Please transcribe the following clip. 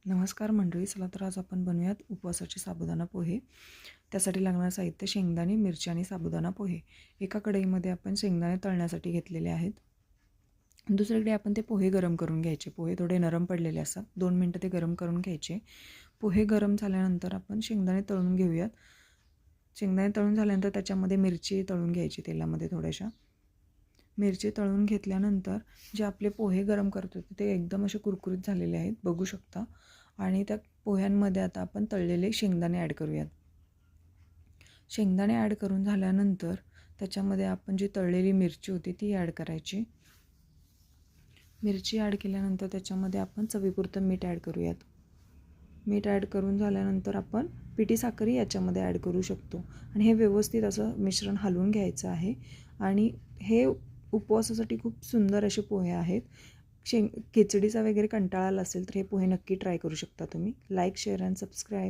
नमस्कार मंडळी, चला तर आज आपण बनवूयात उपवासाचे साबुदाणा पोहे. त्यासाठी लागणारं साहित्य: शेंगदाणे, मिरची आणि साबुदाणा पोहे. एका कढईमध्ये आपण शेंगदाणे तळण्यासाठी घेतलेले आहेत. दुसरीकडे आपण ते पोहे गरम करून घ्यायचे. पोहे थोडे नरम पडलेले असतात, 2 मिनटं ते गरम करून घ्यायचे. पोहे गरम झाल्यानंतर आपण शेंगदाणे तळून घेऊयात. शेंगदाणे तळून झाल्यानंतर त्याच्यामध्ये मिरची तळून घ्यायची तेलामध्ये थोड्याशा. मिरची तळून घेतल्यानंतर जे आपले पोहे गरम करत होते ते एकदम असे कुरकुरीत झालेले आहेत, बघू शकता. आणि त्या पोह्यांमध्ये आता आपण तळलेले शेंगदाणे ॲड करूयात. शेंगदाणे ॲड करून झाल्यानंतर त्याच्यामध्ये आपण जी तळलेली मिरची होती ती ॲड करायची. मिरची ॲड केल्यानंतर त्याच्यामध्ये आपण चवीपुरतं मीठ ॲड करूयात. मीठ ॲड करून झाल्यानंतर आपण पिठी साखरही याच्यामध्ये ॲड करू शकतो. आणि हे व्यवस्थित असं मिश्रण हलवून घ्यायचं आहे. आणि हे उपवासासाठी खूप सुंदर असे पोहे आहेत. खिचडीचा वगैरे कंटाळा आला असेल तर हे पोहे नक्की ट्राय करू शकता तुम्ही. Like, share and subscribe.